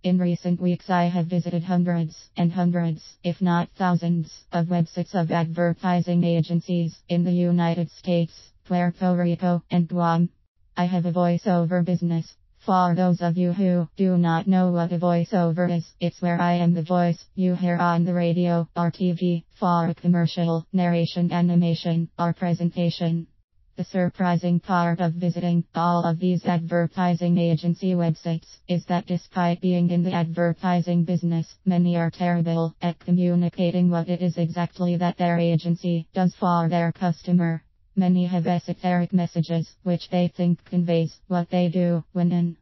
In recent weeks, I have visited hundreds and hundreds, if not thousands, of websites of advertising agencies in the United States, Puerto Rico, and Guam. I have a voiceover business. For those of you who do not know what a voiceover is, it's where I am the voice you hear on the radio or TV for a commercial, narration, animation, or presentation. The surprising part of visiting all of these advertising agency websites is that despite being in the advertising business, many are terrible at communicating what it is exactly that their agency does for their customer. Many have esoteric messages which they think conveys what they do, when in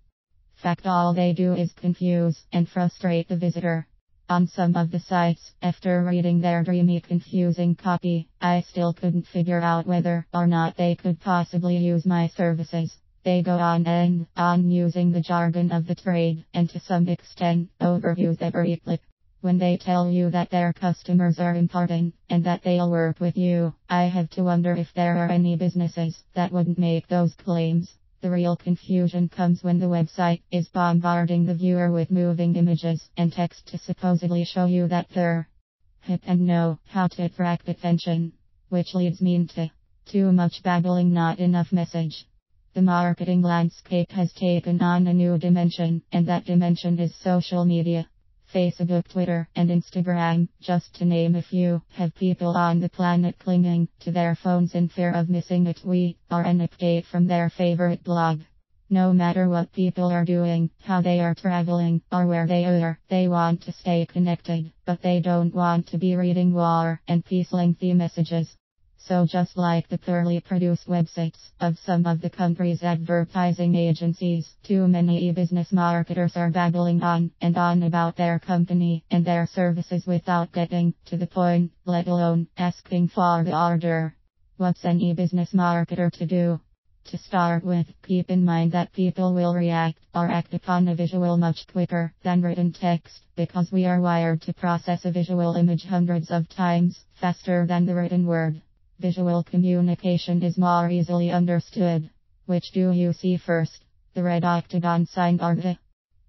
fact all they do is confuse and frustrate the visitor. On some of the sites, after reading their dreamy, confusing copy, I still couldn't figure out whether or not they could possibly use my services. They go on and on using the jargon of the trade, and to some extent, overuse every clip. When they tell you that their customers are important, and that they'll work with you, I have to wonder if there are any businesses that wouldn't make those claims. The real confusion comes when the website is bombarding the viewer with moving images and text to supposedly show you that they're hip and know how to attract attention. Which leads me into too much babbling, not enough message. The marketing landscape has taken on a new dimension, and that dimension is social media. Facebook, Twitter, and Instagram, just to name a few, have people on the planet clinging to their phones in fear of missing a tweet or an update from their favorite blog. No matter what people are doing, how they are traveling, or where they are, they want to stay connected, but they don't want to be reading War and Peace lengthy messages. So just like the poorly produced websites of some of the country's advertising agencies, too many e-business marketers are babbling on and on about their company and their services without getting to the point, let alone asking for the order. What's an e-business marketer to do? To start with, keep in mind that people will react or act upon a visual much quicker than written text, because we are wired to process a visual image hundreds of times faster than the written word. Visual communication is more easily understood. Which do you see first? The red octagon sign or the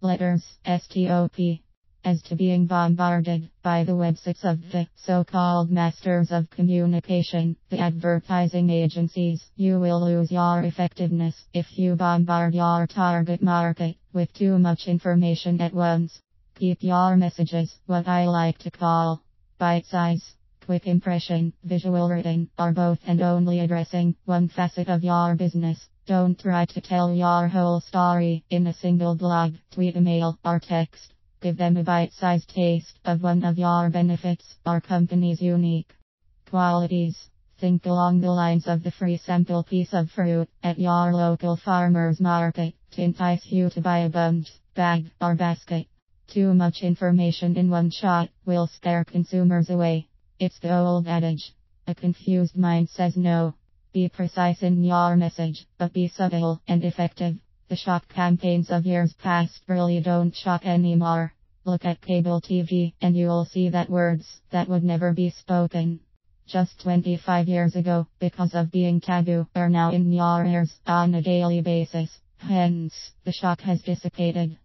letters STOP? As to being bombarded by the websites of the so-called masters of communication, the advertising agencies, you will lose your effectiveness if you bombard your target market with too much information at once. Keep your messages what I like to call bite size. Quick impression, visual, written, or both, and only addressing one facet of your business. Don't try to tell your whole story in a single blog, tweet, email, or text. Give them a bite-sized taste of one of your benefits or company's unique qualities. Think along the lines of the free sample piece of fruit at your local farmer's market to entice you to buy a bunch, bag, or basket. Too much information in one shot will scare consumers away. It's the old adage. A confused mind says no. Be precise in your message, but be subtle and effective. The shock campaigns of years past really don't shock anymore. Look at cable TV and you'll see that words that would never be spoken just 25 years ago, because of being taboo, are now in your ears on a daily basis. Hence, the shock has dissipated.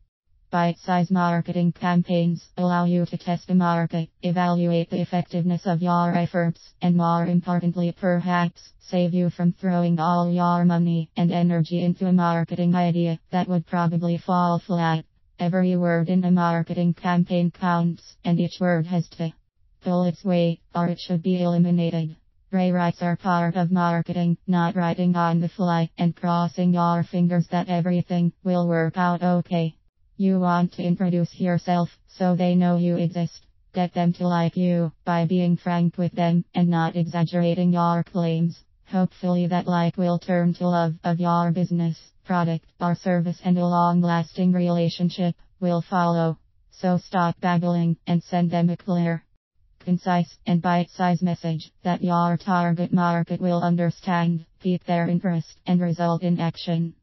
Bite-size marketing campaigns allow you to test a market, evaluate the effectiveness of your efforts, and more importantly perhaps, save you from throwing all your money and energy into a marketing idea that would probably fall flat. Every word in a marketing campaign counts, and each word has to pull its weight, or it should be eliminated. Rewrites are part of marketing, not writing on the fly and crossing your fingers that everything will work out okay. You want to introduce yourself so they know you exist. Get them to like you by being frank with them and not exaggerating your claims. Hopefully that like will turn to love of your business, product, or service, and a long-lasting relationship will follow. So stop babbling and send them a clear, concise, and bite-sized message that your target market will understand, pique their interest, and result in action.